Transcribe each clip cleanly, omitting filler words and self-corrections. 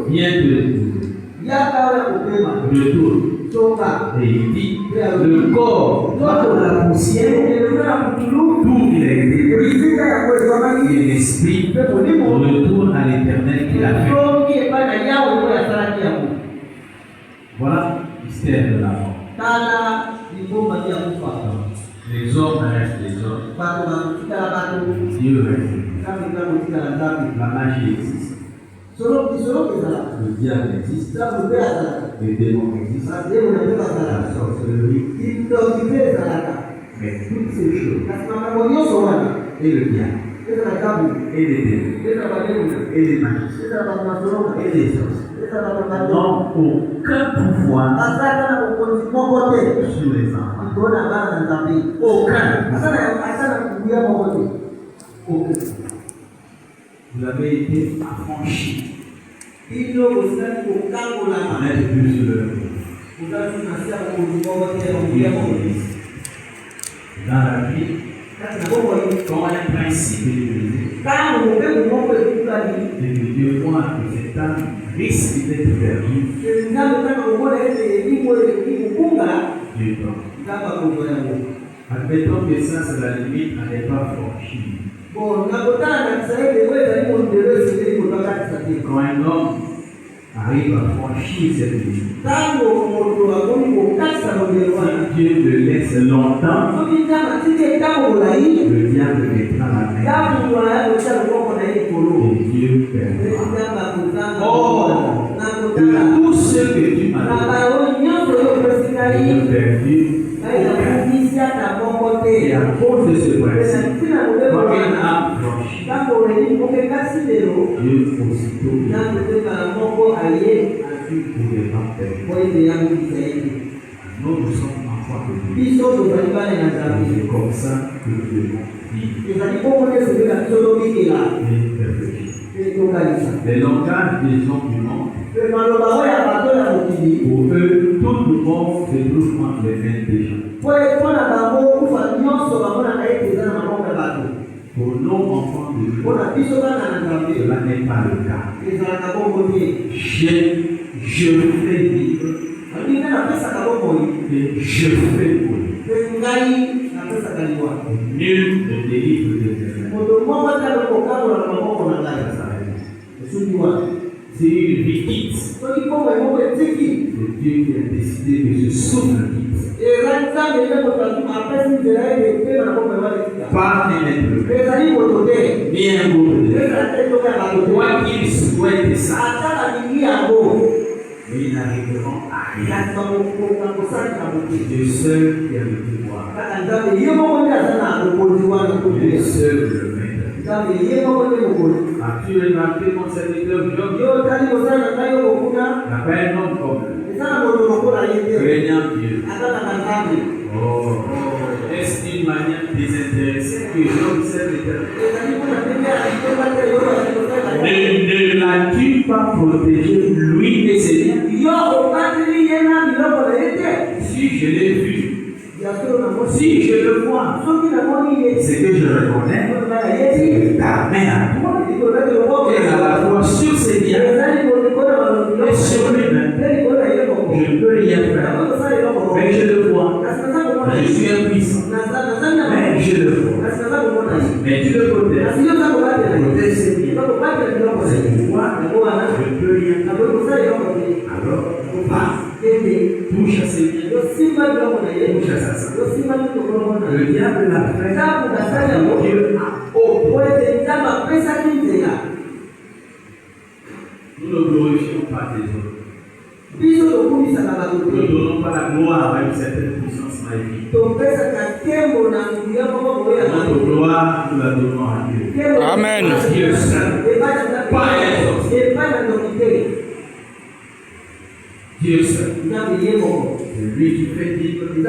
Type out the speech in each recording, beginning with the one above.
vient de retour. Et il dit, le corps va de la poussière, d'où il a été pris, et l'esprit retourne à l'éternel qui l'a fait. Voilà le mystère de la mort. Les hommes restent les hommes. Dieu reste. La magie existe. Le diable existe. Les démons existent. La sorcellerie. Mais toutes ces choses, et le diable, et les démons, et les magiciens, et les sorciers, n'ont aucun pouvoir sur les enfants. Aucun. Vous avez été affranchis. On est plus sur le dans la vie, quand un principe est utilisé, et que Dieu voit que cet âme risque d'être perdu, Dieu prend. Admettons que ça, c'est la limite à ne pas franchir. Quand un homme arrive à franchir cette limite, Dieu le laisse longtemps, le diable mettra la main et Dieu perdra. Oh, de tous ceux que tu m'as perdu, et à cause de ce principe, quand il a franchi, Dieu aussitôt pour les baptêmes. Nous sommes enfants de Dieu. C'est comme ça que nous devons vivre et réfléchir. Les langages des hommes du monde, pour eux, tout le monde se trouve entre les mains des gens. Pour nos enfants de Dieu, cela n'est pas le cas. Je fais vivre et je fais mourir. Nul ne délivre de c'est une vie quitte. C'est Dieu qui a décidé que je souffre quitte. Pas un être ni un groupe de quoi qu'ils souhaitent ça, mais ils n'arriveront à rien. Dieu seul qui a le pouvoir. Dieu seul le maître. As-tu remarqué mon serviteur Job? N'a pas un homme comme lui, craignant Dieu. Oh, est-ce d'une manière désintéressée que Job sert l'Éternel? Ne l'as-tu pas protégé, lui et ses biens? Si je l'ai vu, si je le vois, c'est que je reconnais c'est ta main à toi. Et à la fois sur ses biens et sur lui-même. Je ne peux rien faire, mais je le vois. Je suis impuissant, mais je le vois. Mais tu le protèges. Protège ses biens. C'est pourquoi je ne peux rien faire. Alors, touche à ses biens. Touche à sa santé. Le diable l'a fait. Dieu a opposé. Nous ne glorifions pas les autres. Nous ne donnons pas la gloire à une certaine puissance magique. Notre gloire, nous la donnons à Dieu. Amen. Dieu seul. Pas les autres. Dieu seul. C'est lui qui fait vivre. C'est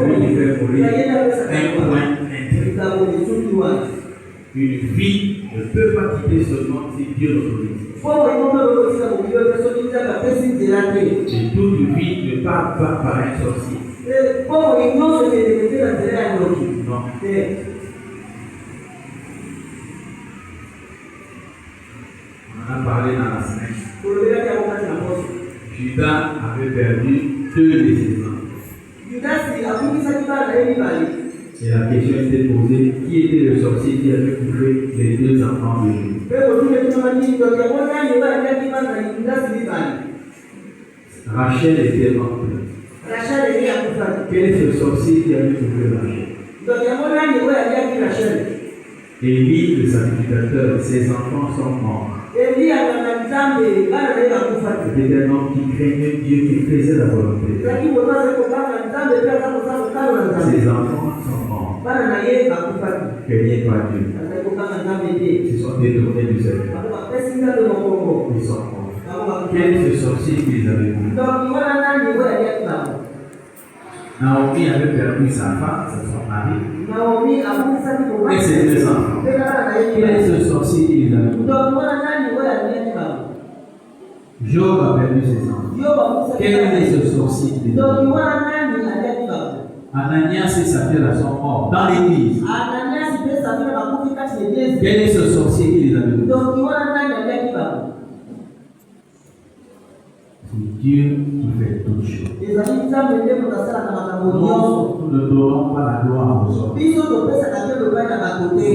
lui qui fait mourir. Un point intérieur. Une vie ne peut pas quitter ce monde si Dieu l'autorise. Et toute vie ne part pas par un sorcier. Non. On en a a parlé dans la semaine. Judas avait perdu 2 de ses enfants. Et la question était posée, qui était le sorcier qui avait bouffé les 2 enfants de Judas? Rachel était morte. Quel est ce sorcier qui avait bouffé Rachel? Élie, le sacrificateur, ses enfants sont morts. C'était un homme qui craignait Dieu, qui faisait la volonté. Ses enfants sont morts. Craignez pas Dieu. Ils se sont détournés du Seigneur. Ils sont morts. Quel est ce sorcier qui les avait bouffés? Naomi avait perdu sa femme, son mari, et ses 2 enfants. Quel est ce sorcier qui les avait bouffés? Job a perdu ses enfants. Quel est ce sorcier qui les avait bouffés? Ananias et Saphira sont morts dans l'église. Quel est ce sorcier qui les avait bouffés? C'est Dieu qui fait toutes choses. Nous ne donnons pas la gloire aux hommes. Nous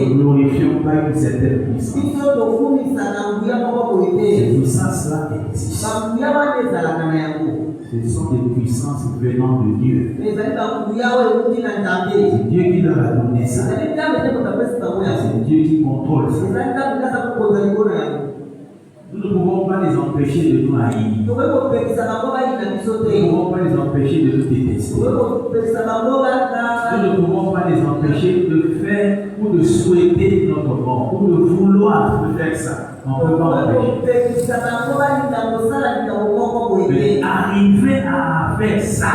ne glorifions pas une certaine puissance. Cette puissance-là existe. Ce sont des puissances venant de Dieu. C'est Dieu qui leur a donné ça. C'est Dieu qui contrôle ça. Nous ne pouvons pas les empêcher de nous haïr. Nous ne pouvons pas les empêcher de nous détester. Nous ne pouvons pas les empêcher de faire ou de souhaiter notre mort ou de vouloir de faire ça. On ne peut pas empêcher. Mais arriver à faire ça,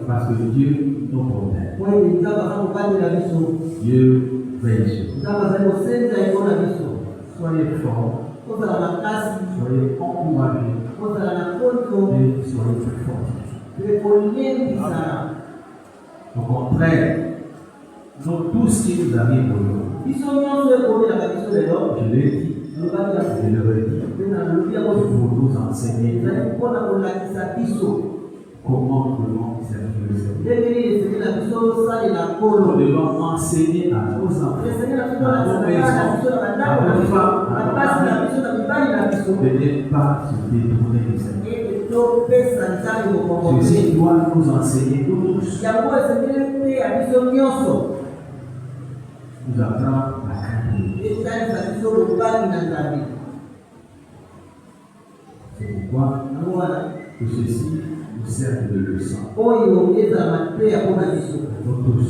parce que Dieu nous protège. Dieu veille sur nous. Soyez forts. Soyez encouragés. Et soyez fortifiés. Au contraire, nous, tout ce qui nous arrive aujourd'hui, je l'ai dit, je le redis, pour nous enseigner comment nous devons servir le Seigneur. Nous devons enseigner à nos enfants, à nos maisons, à nos femmes, à nos maris, de ne pas se détourner du Seigneur. Ceci doit nous enseigner, nous tous, nous apprendre la crainte. C'est pourquoi que ceci nous sert de leçon. Nous tous,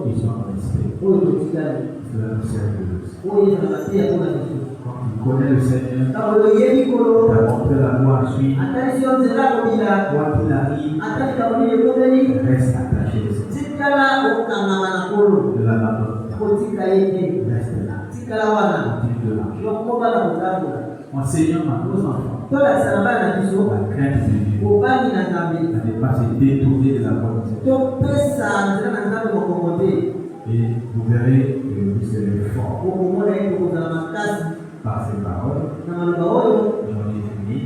qui sommes en respect, cela nous sert de leçon. Quand tu connais le Seigneur, tu as montré la voie à suivre. Quoi qu'il arrive, reste attaché au Seigneur. Ne l'abandonne pas. Reste là. Enseignons à nos enfants la crainte de Dieu, à ne pas se détourner de la volonté. Et vous verrez que vous serez fort par ces paroles. J'en ai fini.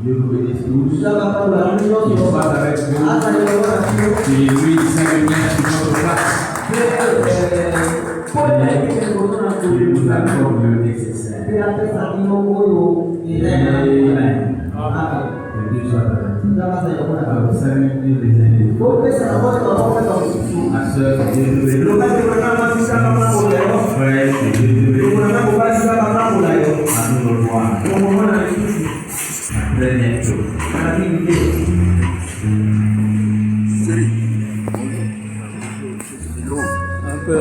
Dieu vous bénisse tous. Qu'il soit avec vous. Que lui sa lumière sur notre place. Dieu vous accorde le nécessaire. Amen. Que Dieu soit avec vous. Alors, saluez les uns les autres. Ma soeur, que Dieu vous bénisse. Frère, que Dieu vous bénisse. À nous revoir. À très bientôt. Un peu.